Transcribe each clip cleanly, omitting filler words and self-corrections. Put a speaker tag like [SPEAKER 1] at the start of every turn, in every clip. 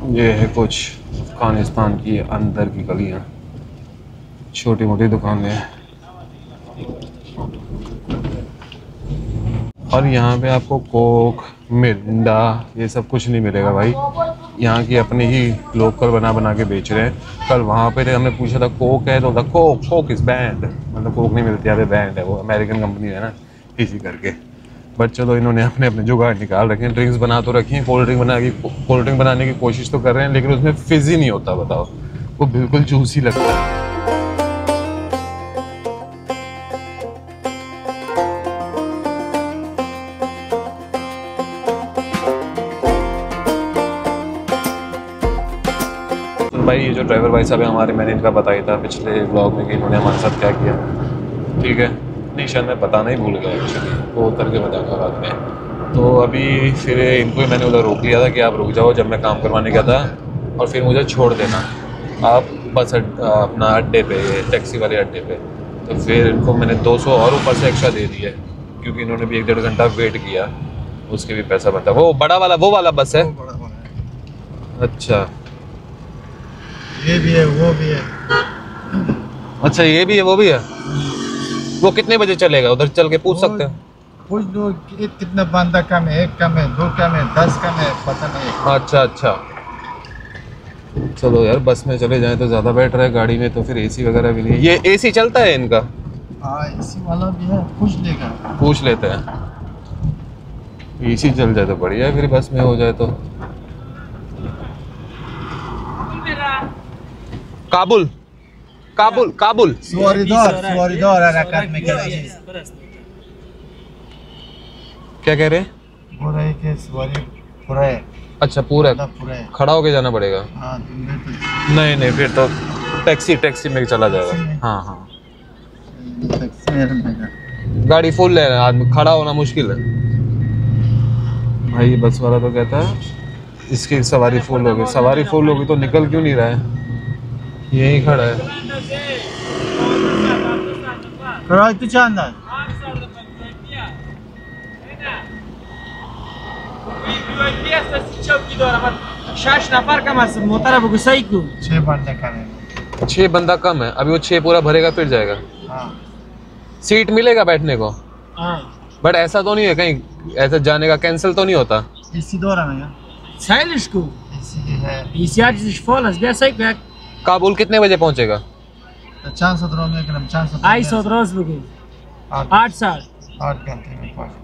[SPEAKER 1] ये है कुछ अफगानिस्तान की अंदर की गलियाँ, छोटी मोटी दुकानें हैं। और यहाँ पे आपको कोक, मिरिंडा ये सब कुछ नहीं मिलेगा भाई। यहाँ की अपनी ही लोकल बना बना के बेच रहे हैं। कल वहाँ पे थे, हमने पूछा था कोक है, तो था कोक इज़ बैंड, मतलब कोक नहीं मिलती, यहाँ पे बैंड है, वो अमेरिकन कंपनी है ना, इसी करके। बट चलो इन्होंने अपने अपने जुगाड़ निकाल रखे हैं। ड्रिंक्स बना तो रखी हैं, कोल्ड ड्रिंक बनाने की कोशिश तो कर रहे हैं, लेकिन उसमें फिज़ ही नहीं होता, बताओ, वो बिल्कुल जूसी लगता है। भाई ये जो ड्राइवर भाई साहब है हमारे, मैंने इनका बताया था पिछले ब्लॉग में कि इन्होंने हमारे साथ क्या किया, ठीक है। नहीं शायद मैं बताना ही भूल गया एक्चुअली, वो करके बताऊँगा बाद में। तो अभी फिर इनको मैंने उधर रोक लिया था कि आप रुक जाओ, जब मैं काम करवाने गया था, और फिर मुझे छोड़ देना आप बस अपना अड्डे पे, टैक्सी वाले अड्डे पे। तो फिर इनको मैंने 200 और ऊपर से एक्स्ट्रा दे दिया, क्योंकि इन्होंने भी 1-1.5 घंटा वेट किया, उसके भी पैसा बनता। वो बड़ा वाला, वो वाला बस है? अच्छा,
[SPEAKER 2] ये भी है, वो भी है।
[SPEAKER 1] अच्छा ये भी है, वो भी है। वो कितने बजे चलेगा? उधर चल के पूछ सकते हैं?
[SPEAKER 2] पूछ लो कितना बंदा कम है, 1 कम है, 2 कम है, 10 कम है, पता नहीं।
[SPEAKER 1] अच्छा अच्छा, चलो यार बस में चले जाएं तो ज़्यादा बेटर है, गाड़ी में तो फिर एसी वगैरह भी नहीं है। ये एसी चलता है इनका?
[SPEAKER 2] हाँ एसी वाला भी है, पूछ लेगा,
[SPEAKER 1] पूछ लेते हैं। एसी चल जाए तो बढ़िया है, फिर बस में हो जाए तो। काबुल काबुल काबुल
[SPEAKER 2] सुवारीदार हरकत में
[SPEAKER 1] क्या कह रहे हैं?
[SPEAKER 2] बोल रहे कि सवारी पूरा है।
[SPEAKER 1] अच्छा पूरा
[SPEAKER 2] है,
[SPEAKER 1] खड़ा होके जाना पड़ेगा?
[SPEAKER 2] हाँ,
[SPEAKER 1] नहीं नहीं, फिर तो टैक्सी में चला जाएगा। हाँ हाँ, गाड़ी फुल है, आदमी खड़ा होना मुश्किल है भाई। बस वाला तो कहता है इसकी सवारी फुल होगी, सवारी फुल होगी तो निकल क्यों नहीं रहा है, यही खड़ा है।
[SPEAKER 2] तू चांदा
[SPEAKER 1] 6 बंदा कम है, अभी वो 6 पूरा भरेगा फिर जाएगा।
[SPEAKER 2] हाँ।
[SPEAKER 1] सीट मिलेगा बैठने को?
[SPEAKER 2] हाँ।
[SPEAKER 1] बट ऐसा तो नहीं है कहीं ऐसा जाने का कैंसिल तो नहीं होता? काबुल कितने बजे पहुंचेगा?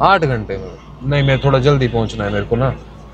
[SPEAKER 1] 8 घंटे में? नहीं मैं थोड़ा जल्दी पहुंचना है मेरे को ना।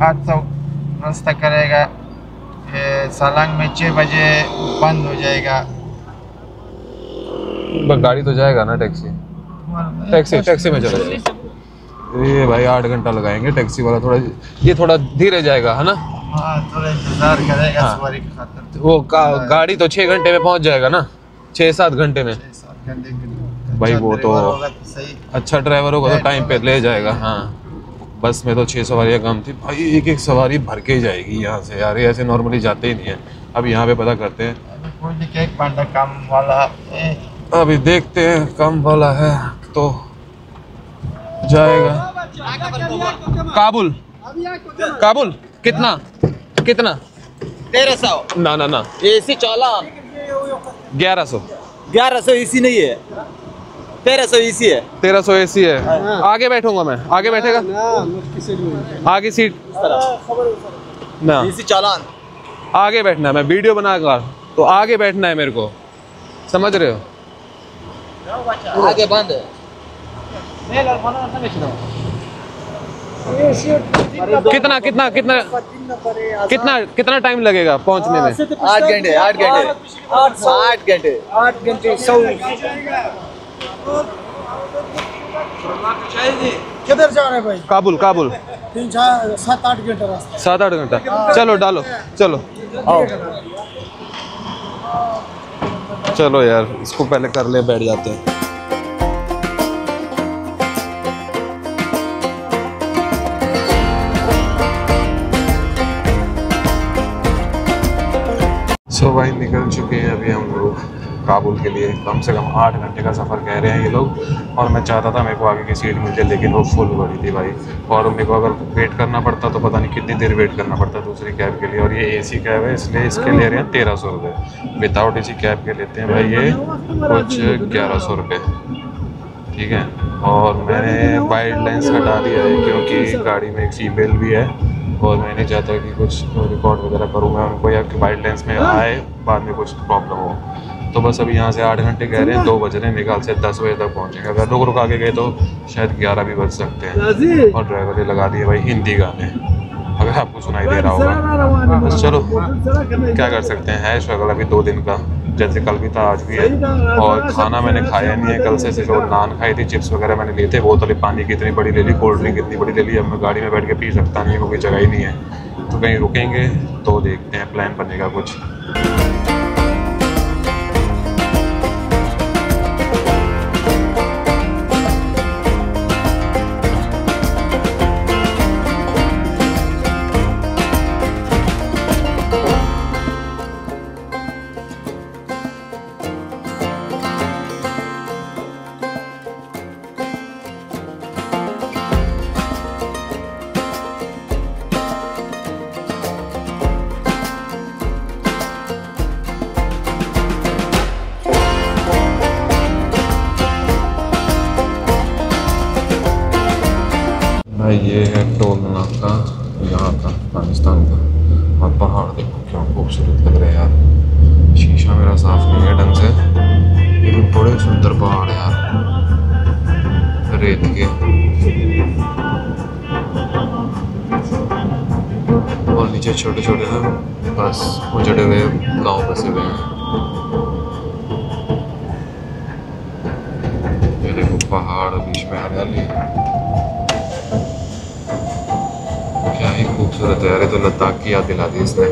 [SPEAKER 2] 800 रास्ता करेगा, सालंग में 6 बजे बंद हो जाएगा।
[SPEAKER 1] बस गाड़ी तो जाएगा ना, टैक्सी में चलेगा। ये भाई 8 घंटा लगाएंगे, टैक्सी वाला थोड़ा धीरे जाएगा है ना।
[SPEAKER 2] हाँ, थोड़ा इंतजार करेगा। हाँ। सवारी की खातिर
[SPEAKER 1] वो गाड़ी तो 6 घंटे में पहुंच जाएगा ना, 6-7 घंटे में।
[SPEAKER 2] 6-7 घंटे
[SPEAKER 1] भाई वो तो
[SPEAKER 2] सही,
[SPEAKER 1] अच्छा ड्राइवर होगा तो टाइम पे ले जाएगा। हाँ बस में तो 6 सवारियाँ कम थी भाई, एक सवारी भर के जाएगी यहाँ से यार, ऐसे नॉर्मली जाते ही नहीं है। अब यहाँ पे पता करते हैं,
[SPEAKER 2] एक बंदा कम वाला है,
[SPEAKER 1] अभी देखते हैं कम वाला है तो जाएगा। काबुल कितना
[SPEAKER 3] 1300
[SPEAKER 1] ना
[SPEAKER 3] एसी 1100 एसी नहीं है, 1300 एसी है।
[SPEAKER 1] 1300 एसी है। आगे बैठूंगा मैं, आगे बैठेगा आगे सीट ना,
[SPEAKER 3] एसी चालान
[SPEAKER 1] आगे बैठना है, मैं वीडियो बनाऊंगा तो आगे बैठना है मेरे को, समझ रहे हो?
[SPEAKER 3] आगे बंद है।
[SPEAKER 1] कितना टाइम लगेगा पहुंचने में?
[SPEAKER 3] 8 घंटे 100।
[SPEAKER 2] किधर जा रहे भाई?
[SPEAKER 1] काबुल
[SPEAKER 2] 7-8 घंटा रास्ता।
[SPEAKER 1] 7-8 घंटा। चलो डालो, चलो आओ, चलो यार इसको पहले कर ले, बैठ जाते हैं। भाई निकल चुके हैं अभी हम लोग काबुल के लिए कम से कम 8 घंटे का सफ़र कह रहे हैं ये लोग। और मैं चाहता था मेरे को आगे की सीट मिल जाए, लेकिन वो फुल भरी थी भाई। और मेरे को अगर वेट करना पड़ता तो पता नहीं कितनी देर वेट करना पड़ता दूसरी कैब के लिए। और ये AC कैब है, इसलिए इसके ले रहे हैं 1300 रुपये। विदाउट AC कैब के लेते हैं भाई ये कुछ 1100 रुपये, ठीक है। और मैंने वाइड लेंस हटा दिया है क्योंकि गाड़ी में एक फीमेल भी है और मैं नहीं चाहता कि कुछ रिकॉर्ड वगैरह करूँ मैं उनको, या कि वाइड लेंस में आए बाद में कुछ प्रॉब्लम हो। तो बस अभी यहाँ से 8 घंटे कह रहे हैं, 2 बज रहे हैं, मेरे ख्याल से 10 बजे तक पहुँचेंगे। अगर रुक आगे गए तो शायद 11 भी बज सकते हैं। और ड्राइवर ने लगा दिए भाई हिंदी गाने, अगर आपको सुनाई दे रहा होगा। बस चलो क्या कर सकते हैं, है स्ट्रगल अभी 2 दिन का, जैसे कल भी था आज भी है। और खाना मैंने खाया नहीं है कल से, सिर्फ नान खाई थी, चिप्स वगैरह मैंने लिए थे, बोतल पानी की इतनी बड़ी ले ली, कोल्ड ड्रिंक इतनी बड़ी ले ली। अब मैं गाड़ी में बैठ के पी सकता नहीं, क्योंकि जगह ही नहीं है। तो कहीं रुकेंगे तो देखते हैं, प्लान बनेगा कुछ। भाई ये है टोल नाका यहाँ का, पाकिस्तान का। और पहाड़ देखो क्या खूबसूरत लग रहे हैं यार। शीशा मेरा साफ नहीं है ढंग से, लेकिन बड़े सुंदर पहाड़ यार, रेत के। और नीचे छोटे छोटे ना बस उजड़े हुए गाँव बसे हुए हैं। ये देखो पहाड़, बीच में हरियाली, क्या ही खूबसूरत है यार। ये तो लद्दाख की याद दिला दी इसने।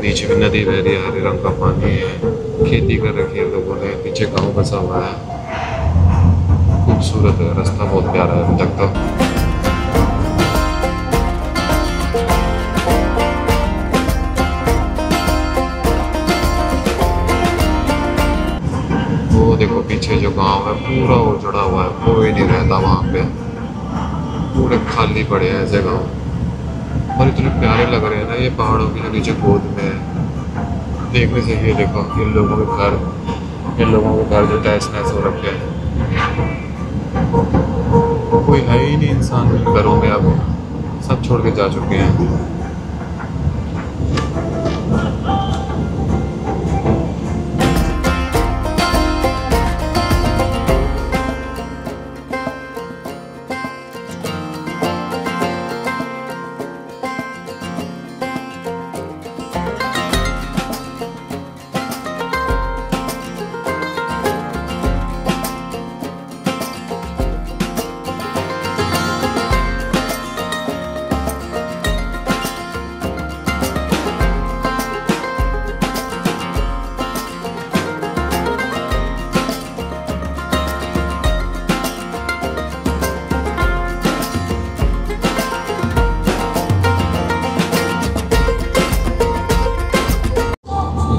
[SPEAKER 1] बीच में नदी बह रही है, हरे रंग का पानी है, खेती कर रखी है लोगों ने, पीछे गांव बसा हुआ है। खूबसूरत है, रास्ता बहुत प्यारा है अभी तक तो। वो देखो पीछे जो गांव है पूरा उजड़ा हुआ है, कोई नहीं रहता वहाँ पे, पूरे खाली पड़े हैं ऐसे गांव। और इतने प्यारे लग रहे हैं ना ये पहाड़ों के नीचे गोद में है। देखने से ये देखो इन लोगों के घर जो तहस नहस हो रखे हैं, कोई है ही नहीं इंसान घरों में, अब सब छोड़ के जा चुके हैं।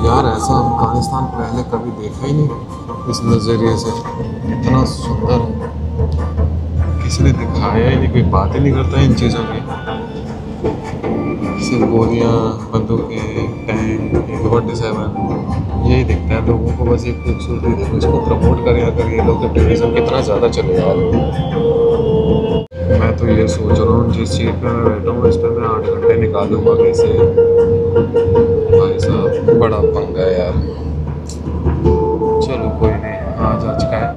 [SPEAKER 1] यार ऐसा अफगानिस्तान पहले कभी देखा ही नहीं इस नज़रिए से, इतना सुंदर किसी ने दिखाया ही नहीं, कोई बात ही नहीं करता इन चीज़ों की। सिर्फ गोलियाँ, बंदूकें, टैंक, AK-47 यही दिखता है लोगों को, बस एक खूबसूरती देखो, इसको प्रमोट करें अगर ये लोग, टूरिज्म कितना ज़्यादा चलेगा यार। मैं तो ये सोच रहा हूँ जिस चीज़ पे मैं बैठा हूँ इस पर मैं 8 घंटे निकालूंगा कैसे। भाई साहब बड़ा पंगा है यार। चलो कोई नहीं, आज का है।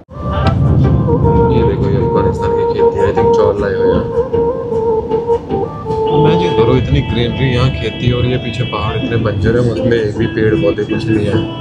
[SPEAKER 1] ये देखो ये अफगानिस्तान की खेती है, आई थिंक चौल लाए हो यार। इमेजिन करो इतनी ग्रीनरी यहाँ, खेती, और ये पीछे पहाड़ इतने बंजर हैं, उसमें एक भी पेड़ पौधे कुछ नहीं है।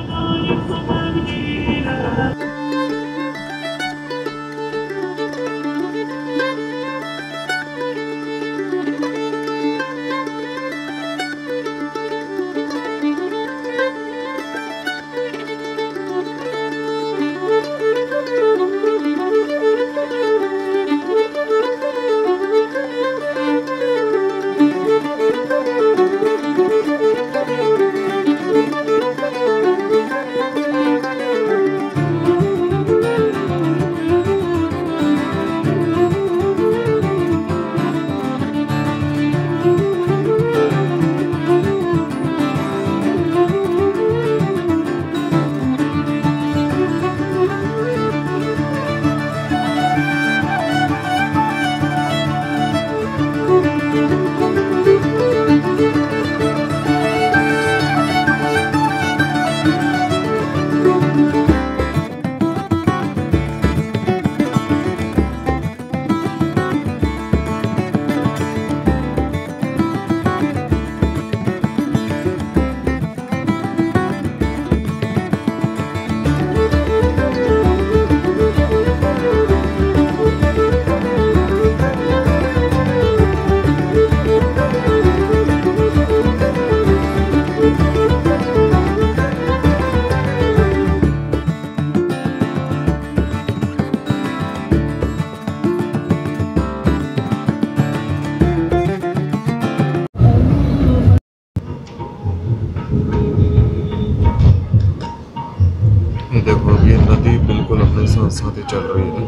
[SPEAKER 1] ये नदी बिल्कुल अपने साथ साथ ही चल रही है,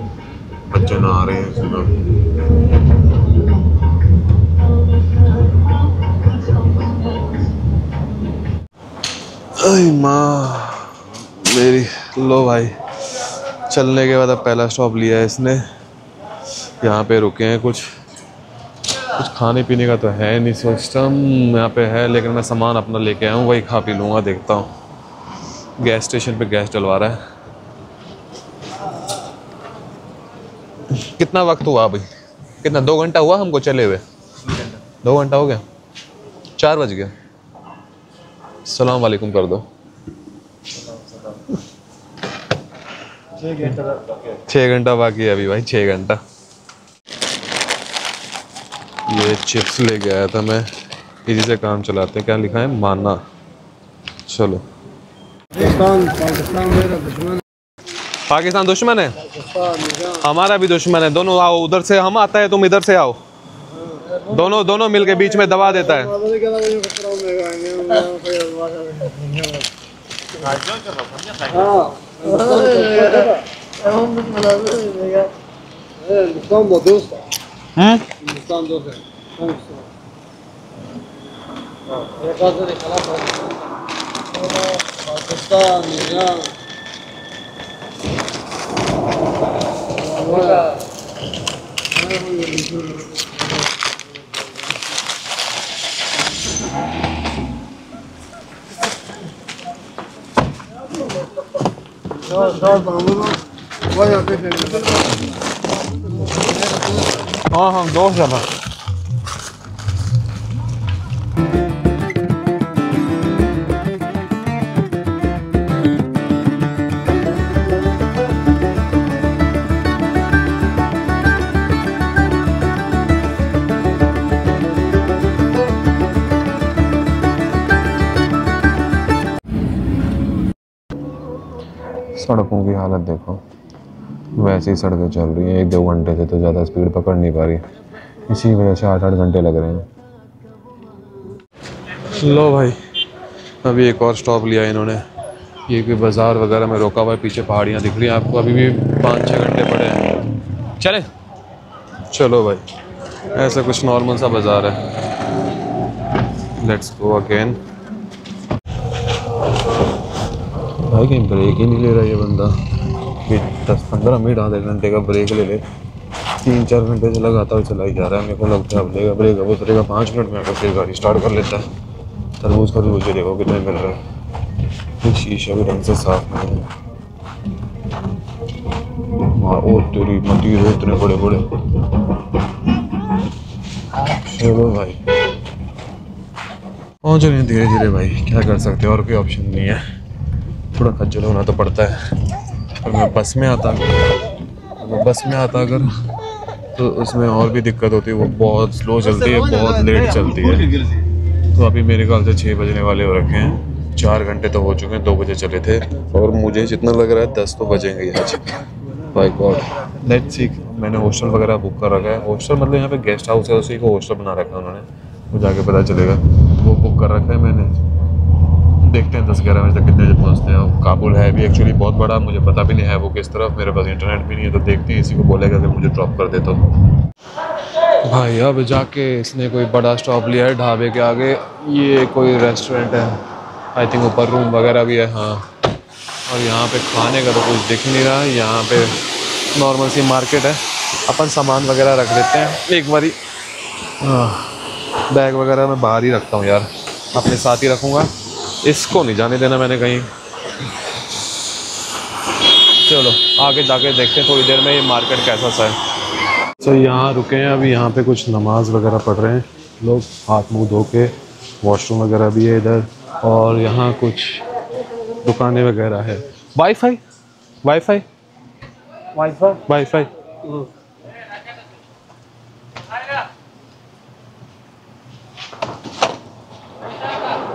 [SPEAKER 1] बच्चे नहा रहे हैं इसमें। अरे माँ मेरी, लो भाई चलने के बाद अब पहला स्टॉप लिया है इसने। यहाँ पे रुके हैं, कुछ खाने पीने का तो है नहीं सिस्टम यहाँ पे है, लेकिन मैं सामान अपना लेके आया हूँ, वही खा पी लूँगा। देखता हूँ गैस स्टेशन पे गैस डलवा रहा है। कितना वक्त हुआ अभी? कितना 2 घंटा हुआ हमको चले हुए? 2 घंटा हो गया, 4 बज गए। सलाम वालेकुम कर दो। 6 घंटा बाकी है अभी भाई, 6 घंटा। ये चिप्स लेके आया था मैं, इसी से काम चलाते हैं। क्या लिखा है? माना। चलो। पाकिस्तान दुश्मन है, हमारा भी दुश्मन है। दोनों आओ, उधर से हम आता है, तुम इधर से आओ। दोनों मिल के बीच में दबा देता है। हाँ दोस्त है। सड़कों की हालत देखो, वैसे ही सड़कें चल रही हैं। 1-2 घंटे से तो ज़्यादा स्पीड पकड़ नहीं पा रही, इसी वजह से 8-8 घंटे लग रहे हैं। लो भाई, अभी एक और स्टॉप लिया इन्होंने। ये कोई बाज़ार वगैरह में रोका हुआ है, पीछे पहाड़ियाँ दिख रही हैं आपको। अभी भी 5-6 घंटे पड़े हैं। चले चलो भाई, ऐसा कुछ नॉर्मल सा बाज़ार है। Let's go again. भाई कहीं ब्रेक ही नहीं ले रहा ये बंदा कि 10-15 मिनट आधे घंटे का ब्रेक ले ले। 3-4 घंटे से लगातार चला ही जा रहा है। मेरे को लगता है अब लेगा ब्रेक, अब उतरेगा 5 मिनट में आकर फिर गाड़ी स्टार्ट कर लेता है। तरबूज खरबूज देखो कितने मिल रहे हैं, फिर शीशा भी ढंग से साफ नहीं है। ओ तेरी मती हो, इतने बड़े बड़े। चलो भाई पहुँच रहे हैं धीरे धीरे भाई, क्या कर सकते हैं, और कोई ऑप्शन नहीं है। थोड़ा खज्जल होना तो पड़ता है। और मैं बस में आता अगर तो उसमें और भी दिक्कत होती है। वो बहुत स्लो चलती है, बहुत लेट चलती है। तो अभी मेरे ख्याल से 6 बजने वाले हो रखे हैं। 4 घंटे तो हो चुके हैं, 2 बजे चले थे और मुझे जितना लग रहा है 10 तो बजेंगे आज। By God let's see. मैंने हॉस्टल वगैरह बुक कर रखा है। हॉस्टल मतलब यहाँ पे गेस्ट हाउस है, उसी को हॉस्टल बना रखा है उन्होंने, वो जाके पता चलेगा। वो बुक कर रखा है मैंने। देखते हैं 10-11 बजे तक कितने बजे पहुँचते हैं। काबुल है भी एक्चुअली बहुत बड़ा, मुझे पता भी नहीं है वो किस तरफ। मेरे पास इंटरनेट भी नहीं है, तो देखते हैं इसी को बोलेगा कि मुझे ड्रॉप कर दे। तो भाई अब जाके इसने कोई बड़ा स्टॉप लिया है ढाबे के आगे। ये कोई रेस्टोरेंट है, आई थिंक ऊपर रूम वगैरह भी है। हाँ, और यहाँ पे खाने का तो कुछ दिख नहीं रहा है। यहाँ पे नॉर्मल सी मार्केट है, अपन सामान वगैरह रख देते हैं एक बारी। बैग वगैरह मैं बाहर ही रखता हूँ यार, अपने साथ ही रखूँगा, इसको नहीं जाने देना मैंने कहीं। चलो आगे जाके देखते हैं थोड़ी देर में ये मार्केट कैसा सा है। तो यहाँ रुके हैं अभी, यहाँ पे कुछ नमाज वगैरह पढ़ रहे हैं लोग, हाथ मुंह धो के। वॉशरूम वगैरह भी है इधर, और यहाँ कुछ दुकानें वगैरह है। वाईफाई वाईफाई वाईफाई वाईफाई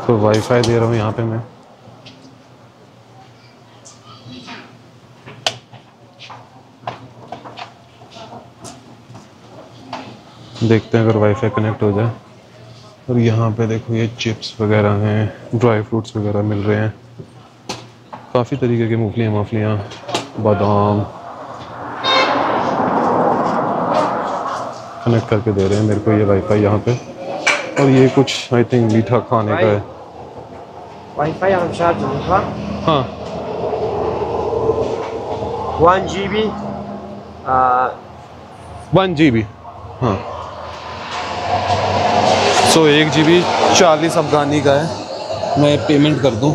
[SPEAKER 1] तो वाईफाई दे रहा हूँ यहाँ पे मैं। देखते हैं अगर वाईफाई कनेक्ट हो जाए। और यहाँ पे देखो ये चिप्स वगैरह हैं, ड्राई फ्रूट्स वगैरह मिल रहे हैं। काफ़ी तरीके की मूंगफलियाँ माफलियाँ, बादाम कनेक्ट करके दे रहे हैं मेरे को ये वाईफाई यहाँ पे। और ये कुछ आई थिंक मीठा खाने का है।
[SPEAKER 4] वाईफाई हम चार्ज होगा।
[SPEAKER 1] हाँ
[SPEAKER 4] 1 GB
[SPEAKER 1] 1 GB। हाँ सो 1 GB 40 अफगानी का है। मैं पेमेंट कर दूँ।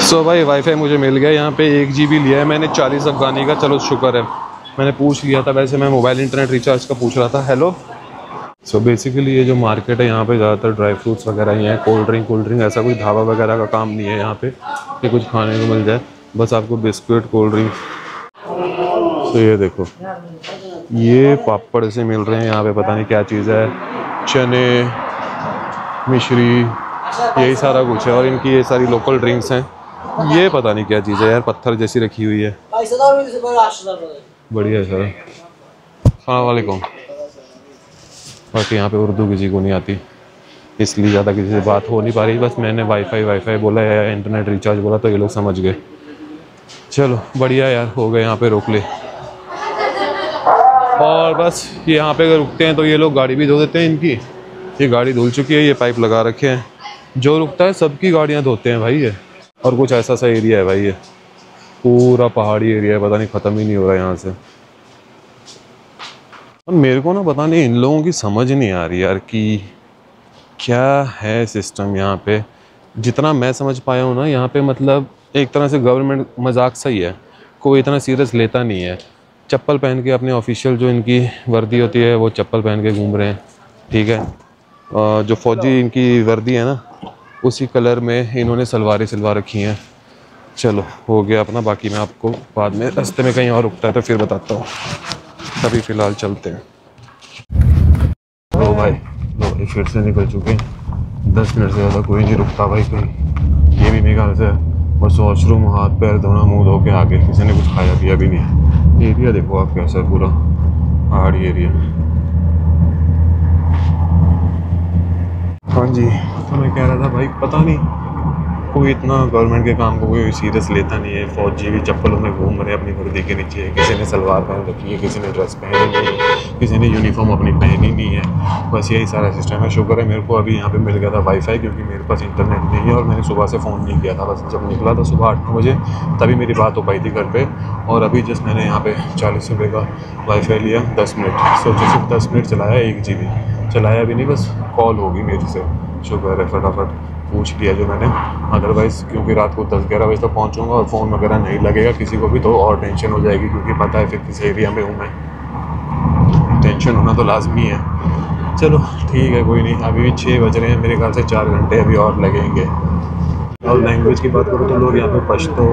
[SPEAKER 1] सो भाई वाईफाई मुझे मिल गया। यहाँ पे 1 GB लिया है मैंने 40 अफगानी का। चलो शुक्र है, मैंने पूछ लिया था। वैसे मैं मोबाइल इंटरनेट रिचार्ज का पूछ रहा था। हेलो। सो बेसिकली ये जो मार्केट है यहाँ पे ज़्यादातर ड्राई फ्रूट्स वगैरह ही हैं। कोल्ड ड्रिंक ऐसा कोई ढाबा वगैरह का काम नहीं है यहाँ पे कि कुछ खाने को मिल जाए। बस आपको बिस्कुट कोल्ड ड्रिंक। तो ये देखो ये पापड़ से मिल रहे हैं यहाँ पे, पता नहीं क्या चीज़ है, चने मिश्री यही सारा कुछ है। और इनकी ये सारी लोकल ड्रिंक्स हैं। ये पता नहीं क्या चीज़ है यार, पत्थर जैसी रखी हुई है। बढ़िया है सर। अस्सलाम वालेकुम। बाकी यहाँ पे उर्दू किसी को नहीं आती इसलिए ज़्यादा किसी से बात हो नहीं पा रही। बस मैंने वाईफाई बोला या इंटरनेट रिचार्ज बोला तो ये लोग समझ गए। चलो बढ़िया यार, हो गए यहाँ पे रोक ले। और बस ये यहाँ पे अगर रुकते हैं तो ये लोग गाड़ी भी धो देते हैं इनकी। ये गाड़ी धुल चुकी है, ये पाइप लगा रखे हैं। जो रुकता है सबकी गाड़ियाँ धोते हैं भाई ये। और कुछ ऐसा सा एरिया है भाई, ये पूरा पहाड़ी एरिया है, पता नहीं ख़त्म ही नहीं हो रहा यहाँ से। और मेरे को ना पता नहीं इन लोगों की समझ नहीं आ रही यार कि क्या है सिस्टम यहाँ पे। जितना मैं समझ पाया हूँ ना यहाँ पे, मतलब एक तरह से गवर्नमेंट मजाक सही है, कोई इतना सीरियस लेता नहीं है। चप्पल पहन के अपने ऑफिशियल जो इनकी वर्दी होती है वो चप्पल पहन के घूम रहे हैं, ठीक है। जो फौजी इनकी वर्दी है ना उसी कलर में इन्होंने सलवारें सिलवा रखी हैं। चलो हो गया अपना, बाकी मैं आपको बाद में रास्ते में कहीं और रुकता है तो फिर बताता हूँ। अभी फ़िलहाल चलते हैं। लो भाई फिर से निकल चुके हैं। 10 मिनट से ज़्यादा कोई नहीं रुकता भाई कहीं। ये भी मेरे ख्याल से बस वॉशरूम, हाथ पैर धोना, मुँह धो के आगे, किसी ने कुछ खाया पिया भी नहीं है। एरिया देखो आप कैसा है, पूरा पहाड़ी एरिया। हाँ जी, तो मैं कह रहा था भाई पता नहीं कोई इतना गवर्नमेंट के काम को कोई सीरियस लेता नहीं है। फौजी भी चप्पलों में घूम रहे हैं अपनी वर्दी के नीचे। किसी ने सलवार पहन रखी है, किसी ने ड्रेस पहनी नहीं है, किसी ने यूनिफॉर्म अपनी पहनी नहीं है। बस यही सारा सिस्टम है। शुक्र है मेरे को अभी यहाँ पे मिल गया था वाईफाई, क्योंकि मेरे पास इंटरनेट नहीं है और मैंने सुबह से फ़ोन नहीं किया था। बस जब निकला था सुबह 8-9 बजे तभी मेरी बात हो पाई थी घर पर। और अभी जस्ट मैंने यहाँ पर 40 रुपये का वाईफाई लिया। 10 मिनट सोचो, सिर्फ 10 मिनट चलाया। 1 GB चलाया भी नहीं, बस कॉल होगी मेरी से। शुक्र है फटाफट पूछ लिया जो मैंने। अदरवाइज़ क्योंकि रात को 10-11 बजे तक पहुंचूंगा और फ़ोन वगैरह नहीं लगेगा किसी को भी तो और टेंशन हो जाएगी, क्योंकि पता है फिर किस एरिया में हूँ मैं। टेंशन होना तो लाजमी है। चलो ठीक है, कोई नहीं। अभी भी 6 बज रहे हैं, मेरे ख्याल से 4 घंटे अभी और लगेंगे। और लैंग्वेज की बात करूँ तो लोग यहाँ पे पश्तो,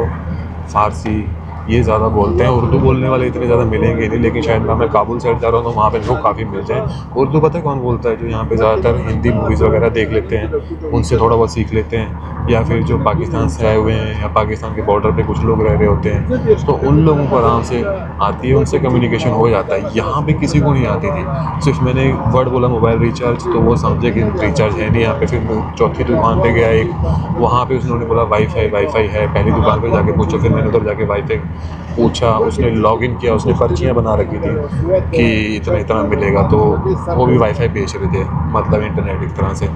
[SPEAKER 1] फ़ारसी ये ज़्यादा बोलते हैं। उर्दू बोलने वाले इतने ज़्यादा मिलेंगे नहीं, लेकिन शायद मैं काबुल साइड जा रहा हूँ तो वहाँ पे लोग काफ़ी मिल जाएँ। उर्दू पता है कौन बोलता है? जो यहाँ पे ज़्यादातर हिंदी मूवीज़ वगैरह देख लेते हैं, उनसे थोड़ा बहुत सीख लेते हैं। या फिर जो पाकिस्तान से आए हुए हैं या पाकिस्तान के बॉर्डर पे कुछ लोग रह रहे होते हैं, तो उन लोगों को आराम से आती है, उनसे कम्युनिकेशन हो जाता है। यहाँ पे किसी को नहीं आती थी। सिर्फ मैंने वर्ड बोला मोबाइल रिचार्ज तो वो समझे कि रिचार्ज है नहीं यहाँ पे। फिर चौथी दुकान पे गया एक, वहाँ पे उन्होंने बोला वाईफाई है। पहली दुकान पे जाके पूछा, फिर मैंने उधर जाके वाईफाई पूछा, उसने लॉगिन किया, उसने पर्चियाँ बना रखी थी कि इतना इतना मिलेगा, तो वो भी वाईफाई बेच रहे थे, मतलब इंटरनेट एक तरह से।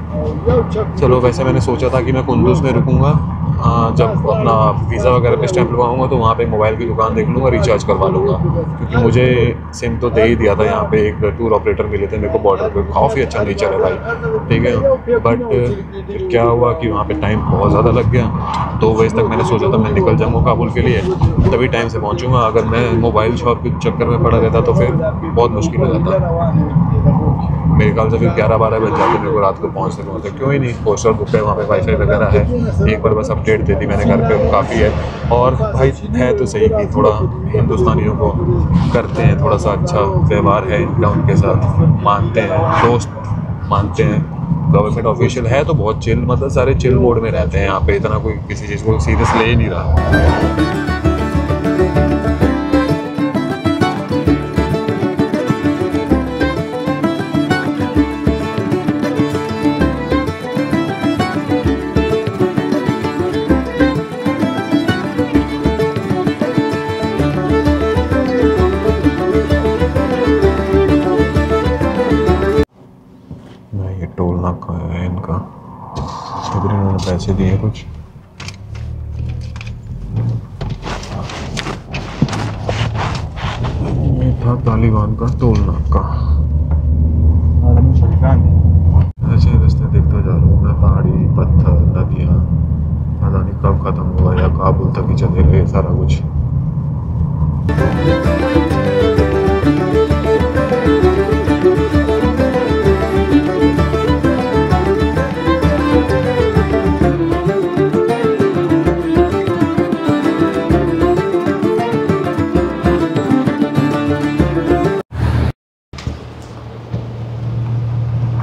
[SPEAKER 1] चलो वैसे मैंने सोचा था कि मैं कुंदूज में रुकूंगा, जब अपना वीज़ा वगैरह पे स्टैंप लगवाऊंगा तो वहाँ पे मोबाइल की दुकान देख लूँगा, रिचार्ज करवा लूँगा, क्योंकि मुझे सिम तो दे ही दिया था। यहाँ पे एक टूर ऑपरेटर मिले थे मेरे को बॉर्डर पे, काफ़ी अच्छा नेचर है भाई, ठीक है। बट फिर क्या हुआ कि वहाँ पे टाइम बहुत ज़्यादा लग गया। 2 बजे तक मैंने सोचा था मैं निकल जाऊँगा काबुल के लिए, तभी टाइम से पहुँचूँगा। अगर मैं मोबाइल शॉप के चक्कर में पड़ा रहता तो फिर बहुत मुश्किल हो जाता। मेरे ख्याल से फिर 11-12 बज जाते मेरे को रात को पहुँचने में। होता क्यों ही नहीं, पोस्टर बुक है, वहाँ पे वाईफाई वगैरह है। एक बार बस अपडेट दे दी मैंने घर पे, काफ़ी है। और भाई है तो सही कि थोड़ा हिंदुस्तानियों को करते हैं, थोड़ा सा अच्छा व्यवहार है इनका उनके साथ, मानते हैं, दोस्त मानते हैं। गवर्नमेंट ऑफिशियल है तो बहुत चिल, मतलब सारे चिल मोड में रहते हैं यहाँ पे, इतना कोई किसी चीज़ को सीरियस ले ही नहीं रहा। से दिए कुछ। ये था तालिबान का टोल नाका। ऐसे ही रास्ते देखता जा रहा हूँ मैं, पहाड़ी, पत्थर, नदियाँ, पता नहीं कब खत्म हुआ या काबुल तक ही चले गए सारा कुछ।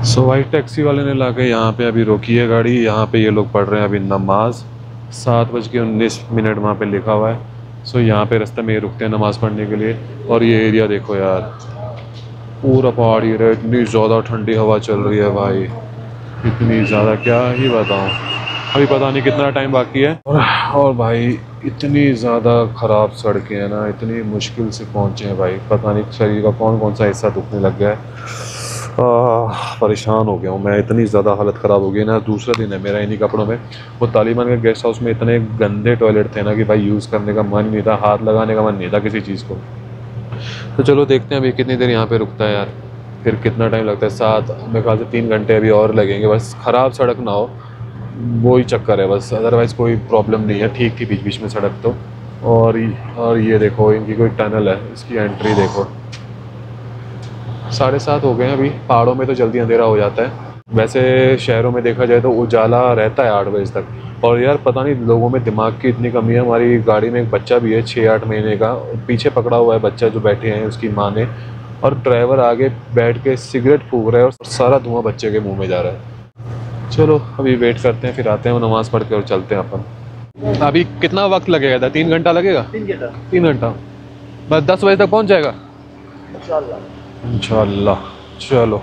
[SPEAKER 1] सो भाई टैक्सी वाले ने लाके यहाँ पे अभी रोकी है गाड़ी। यहाँ पे ये लोग पढ़ रहे हैं अभी नमाज। 7:19 वहाँ पे लिखा हुआ है। सो यहाँ पे रास्ते में ये रुकते हैं नमाज़ पढ़ने के लिए। और ये एरिया देखो यार, पूरा पहाड़ी है, इतनी ज़्यादा ठंडी हवा चल रही है भाई, इतनी ज़्यादा क्या ही बताऊँ। अभी पता नहीं कितना टाइम बाकी है। और भाई इतनी ज़्यादा ख़राब सड़कें हैं ना, इतनी मुश्किल से पहुँचे हैं भाई, पता नहीं शरीर का कौन कौन सा हिस्सा दुखने लग गया है। परेशान हो गया हूँ मैं, इतनी ज़्यादा हालत ख़राब हो गई ना। दूसरा दिन है मेरा इन्हीं कपड़ों में। वो तालिबान के गेस्ट हाउस में इतने गंदे टॉयलेट थे ना कि भाई यूज़ करने का मन नहीं था, हाथ लगाने का मन नहीं था किसी चीज़ को। तो चलो देखते हैं अभी कितनी देर यहाँ पे रुकता है यार, फिर कितना टाइम लगता है। 7 मेरे ख्याल से 3 घंटे अभी और लगेंगे। बस ख़राब सड़क ना हो, वो ही चक्कर है बस, अदरवाइज़ कोई प्रॉब्लम नहीं है, ठीक थी बीच बीच में सड़क तो। और ये देखो इनकी कोई टनल है, इसकी एंट्री देखो। 7:30 हो गए हैं अभी। पहाड़ों में तो जल्दी अंधेरा हो जाता है, वैसे शहरों में देखा जाए तो उजाला रहता है 8 बजे तक। और यार पता नहीं लोगों में दिमाग की इतनी कमी है। हमारी गाड़ी में एक बच्चा भी है 6-8 महीने का, पीछे पकड़ा हुआ है बच्चा जो बैठे हैं उसकी माँ ने, और ड्राइवर आगे बैठ के सिगरेट फूक रहा है और सारा धुआं बच्चे के मुँह में जा रहा है। चलो अभी वेट करते हैं, फिर आते हैं नमाज़ पढ़ के और चलते हैं अपन। अभी कितना वक्त लगेगा था? 3 घंटा लगेगा? 3 घंटा बस 10 बजे तक पहुँच जाएगा इंशाल्लाह। चलो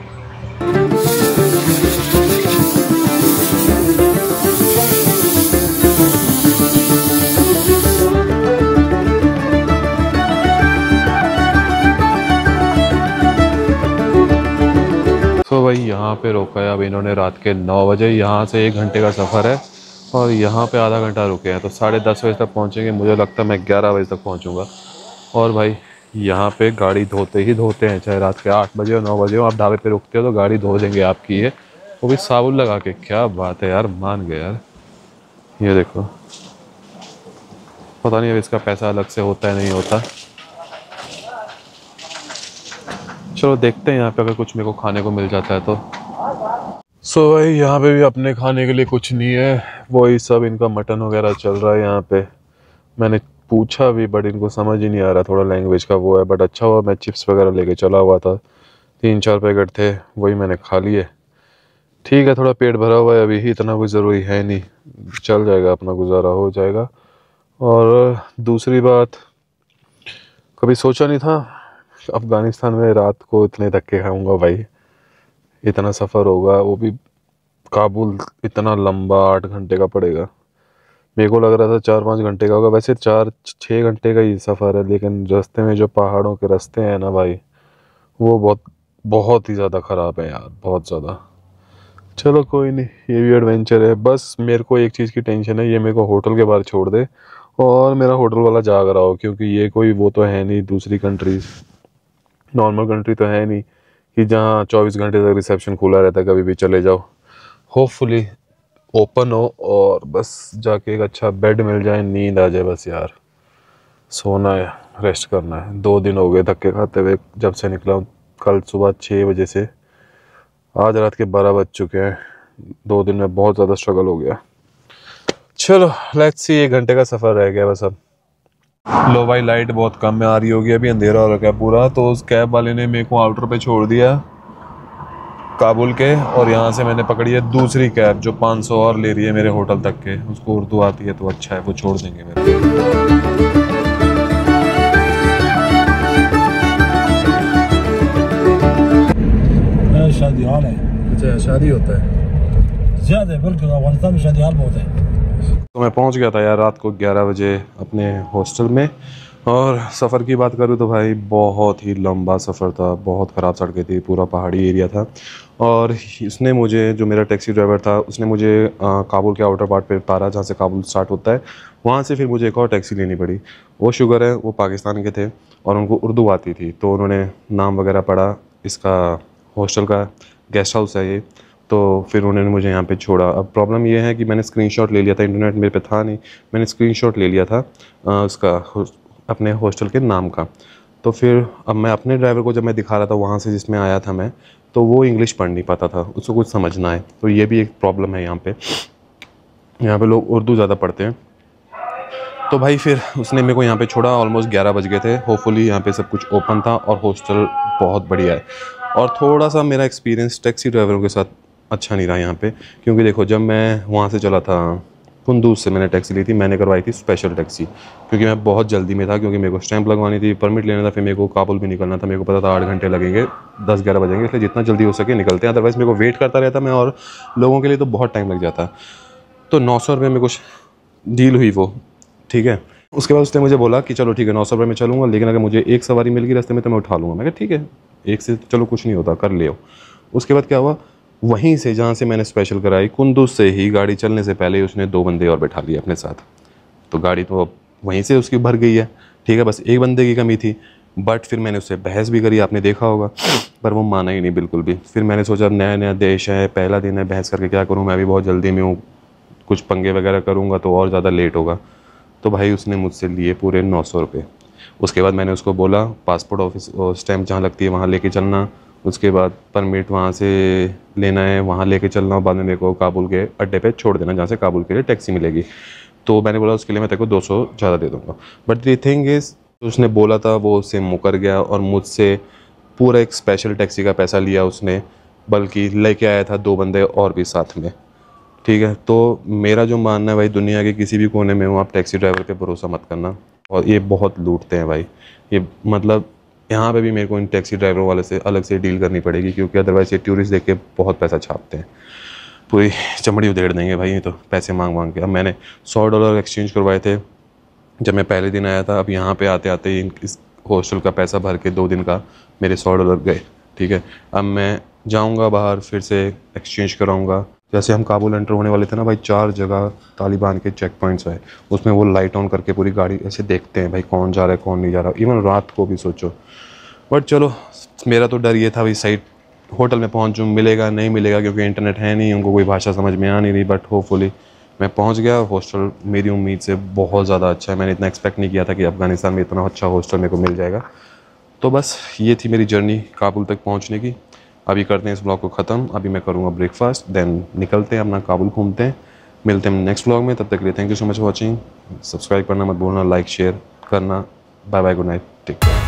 [SPEAKER 1] तो भाई यहाँ पे रोका है अब इन्होंने रात के 9 बजे। यहाँ से 1 घंटे का सफ़र है और यहाँ पे आधा घंटा रुके हैं, तो 10:30 बजे तक पहुँचेंगे। मुझे लगता है मैं 11 बजे तक पहुँचूँगा। और भाई यहाँ पे गाड़ी धोते ही धोते हैं, चाहे रात के 8 बजे हो 9 बजे हो, आप ढाबे पे रुकते हो तो गाड़ी धो देंगे आपकी, ये वो भी साबुन लगा के। क्या बात है यार, मान गए यार। ये देखो, पता नहीं अब इसका पैसा अलग से होता है नहीं होता। चलो देखते हैं यहाँ पे अगर कुछ मेरे को खाने को मिल जाता है तो। सो भाई यहाँ पे भी अपने खाने के लिए कुछ नहीं है, वही सब इनका मटन वगैरह चल रहा है यहाँ पे। मैंने पूछा भी बट इनको समझ ही नहीं आ रहा, थोड़ा लैंग्वेज का वो है। बट अच्छा हुआ मैं चिप्स वगैरह लेके चला हुआ था, 3-4 पैकेट थे, वही मैंने खा लिए। ठीक है, थोड़ा पेट भरा हुआ है अभी, इतना कुछ ज़रूरी है नहीं, चल जाएगा, अपना गुजारा हो जाएगा। और दूसरी बात, कभी सोचा नहीं था अफ़गानिस्तान में रात को इतने धक्के खाऊंगा भाई, इतना सफ़र होगा, वो भी काबुल इतना लंबा 8 घंटे का पड़ेगा। मेरे को लग रहा था 4-5 घंटे का होगा, वैसे 4-6 घंटे का ही सफ़र है। लेकिन रास्ते में जो पहाड़ों के रास्ते हैं ना भाई, वो बहुत ही ज़्यादा ख़राब है यार, बहुत ज़्यादा। चलो कोई नहीं, ये भी एडवेंचर है। बस मेरे को एक चीज़ की टेंशन है, ये मेरे को होटल के बाहर छोड़ दे और मेरा होटल वाला जाग रहा हो, क्योंकि ये कोई वो तो है नहीं, दूसरी कंट्रीज नॉर्मल कंट्री तो है नहीं कि जहाँ 24 घंटे तक रिसेप्शन खुला रहता है, कभी भी चले जाओ। होपफुली ओपन हो और बस जाके एक अच्छा बेड मिल जाए, नींद आ जाए बस यार। सोना है, रेस्ट करना है। 2 दिन हो गए धक्के खाते हुए, जब से निकला हूँ कल सुबह 6 बजे से, आज रात के 12 बज चुके हैं। 2 दिन में बहुत ज़्यादा स्ट्रगल हो गया। चलो लेट्स सी, 1 घंटे का सफ़र रह गया बस अब। लो भाई, लाइट बहुत कम में आ रही होगी, अभी अंधेरा हो रखा है पूरा। तो उस कैब वाले ने मेरे को आउटर पे छोड़ दिया काबुल के, और यहाँ से मैंने पकड़ी है दूसरी कैब जो 500 और ले रही है मेरे होटल तक के। उसको उर्दू आती है तो अच्छा है, वो छोड़ देंगे मेरे।
[SPEAKER 5] शादी हाल है।
[SPEAKER 1] अच्छा, शादी होता है
[SPEAKER 5] ज़्यादा है, बिल्कुल अफगानिस्तान में शादी हाल बहुत है।
[SPEAKER 1] तो मैं पहुंच गया था यार रात को 11 बजे अपने हॉस्टल में। और सफ़र की बात करूँ तो भाई बहुत ही लंबा सफ़र था, बहुत ख़राब सड़कें थी, पूरा पहाड़ी एरिया था। और इसने मुझे, जो मेरा टैक्सी ड्राइवर था, उसने मुझे काबुल के आउटर पार्ट पे उतारा जहाँ से काबुल स्टार्ट होता है। वहाँ से फिर मुझे एक और टैक्सी लेनी पड़ी। वो शुगर है, वो पाकिस्तान के थे और उनको उर्दू आती थी, तो उन्होंने नाम वगैरह पढ़ा, इसका हॉस्टल का गेस्ट हाउस है ये, तो फिर उन्होंने मुझे यहाँ पे छोड़ा। अब प्रॉब्लम ये है कि मैंने स्क्रीनशॉट ले लिया था, इंटरनेट मेरे पे था नहीं, मैंने स्क्रीनशॉट ले लिया था उसका अपने हॉस्टल के नाम का। तो फिर अब मैं अपने ड्राइवर को जब मैं दिखा रहा था वहाँ से जिसमें आया था मैं, तो वो इंग्लिश पढ़ नहीं पाता था, उसको कुछ समझना है, तो ये भी एक प्रॉब्लम है यहाँ पे लोग उर्दू ज़्यादा पढ़ते हैं। तो भाई फिर उसने मेरे को यहाँ पे छोड़ा, ऑलमोस्ट 11 बज गए थे। होपफुली यहाँ पे सब कुछ ओपन था और हॉस्टल बहुत बढ़िया है। और थोड़ा सा मेरा एक्सपीरियंस टैक्सी ड्राइवरों के साथ अच्छा नहीं रहा यहाँ पे, क्योंकि देखो जब मैं वहाँ से चला था कुंदूज से, मैंने टैक्सी ली थी, मैंने करवाई थी स्पेशल टैक्सी, क्योंकि मैं बहुत जल्दी में था, क्योंकि मेरे को स्टैंप लगवानी थी, परमिट लेना था, फिर मेरे को काबुल भी निकलना था। मेरे को पता था 8 घंटे लगेंगे, 10-11 बजेंगे, इसलिए जितना जल्दी हो सके निकलते हैं, अदरवाइज़ मेरे को वेट करता रहता मैं, और लोगों के लिए तो बहुत टाइम लग जाता। तो 900 रुपये में कुछ डील हुई वो, ठीक है। उसके बाद उसने मुझे बोला कि चलो ठीक है 900 रुपये में चलूँगा, लेकिन अगर मुझे एक सवारी मिल गई रास्ते में तो मैं उठा लूँगा। मैं कहा ठीक है, एक से चलो कुछ नहीं होता, कर ले। उसके बाद क्या हुआ, वहीं से जहाँ से मैंने स्पेशल कराई, कुंदूज से ही, गाड़ी चलने से पहले उसने 2 बंदे और बैठा लिए अपने साथ। तो गाड़ी तो अब वहीं से उसकी भर गई है, ठीक है, बस एक बंदे की कमी थी। बट फिर मैंने उससे बहस भी करी, आपने देखा होगा, पर वो माना ही नहीं बिल्कुल भी। फिर मैंने सोचा नया नया देश है, पहला दिन है, बहस करके क्या करूँ, मैं भी बहुत जल्दी में हूँ, कुछ पंगे वगैरह करूँगा तो और ज़्यादा लेट होगा। तो भाई उसने मुझसे लिए पूरे 900 रुपये। उसके बाद मैंने उसको बोला पासपोर्ट ऑफिस स्टैम्प जहाँ लगती है वहाँ लेके चलना, उसके बाद परमिट वहाँ से लेना है, वहाँ लेके चलना, और बाद में मेरे को काबुल के अड्डे पे छोड़ देना जहाँ से काबुल के लिए टैक्सी मिलेगी। तो मैंने बोला उसके लिए मैं तेरे को 200 ज़्यादा दे दूँगा। बट द थिंग इज़, उसने बोला था वो उससे मुकर गया और मुझसे पूरा एक स्पेशल टैक्सी का पैसा लिया उसने, बल्कि लेके आया था 2 बंदे और भी साथ में, ठीक है। तो मेरा जो मानना है भाई, दुनिया के किसी भी कोने में हो, आप टैक्सी ड्राइवर पे भरोसा मत करना, और ये बहुत लूटते हैं भाई। ये मतलब यहाँ पे भी मेरे को इन टैक्सी ड्राइवरों वाले से अलग से डील करनी पड़ेगी, क्योंकि अदरवाइज़ ये टूरिस्ट देख के बहुत पैसा छापते हैं, पूरी चमड़ी उधेड़ देंगे भाई ये तो, पैसे मांग के। अब मैंने $100 एक्सचेंज करवाए थे जब मैं पहले दिन आया था। अब यहाँ पे आते आते इस हॉस्टल का पैसा भर के 2 दिन का मेरे $100 गए, ठीक है। अब मैं जाऊँगा बाहर, फिर से एक्सचेंज कराऊँगा। जैसे हम काबुल एंटर होने वाले थे ना भाई, 4 जगह तालिबान के चेक पॉइंट्स है, उसमें वो लाइट ऑन करके पूरी गाड़ी ऐसे देखते हैं भाई कौन जा रहा है कौन नहीं जा रहा, इवन रात को भी सोचो। बट चलो, मेरा तो डर ये था भाई साइड होटल में पहुंचूं, मिलेगा नहीं मिलेगा, क्योंकि इंटरनेट है नहीं, उनको कोई भाषा समझ में आ नहीं रही। बट होपफुली मैं पहुंच गया। हॉस्टल मेरी उम्मीद से बहुत ज़्यादा अच्छा है, मैंने इतना एक्सपेक्ट नहीं किया था कि अफ़गानिस्तान में इतना अच्छा हॉस्टल मेरे को मिल जाएगा। तो बस ये थी मेरी जर्नी काबुल तक पहुँचने की। अभी करते हैं इस ब्लॉग को ख़त्म, अभी मैं करूँगा ब्रेकफास्ट, देन निकलते हैं अपना काबुल घूमते हैं। मिलते हैं नेक्स्ट ब्लॉग में, तब तक के लिए thank you so much for watching. Subscribe करना मत भूलना, लाइक शेयर करना। Bye bye, good night, take care.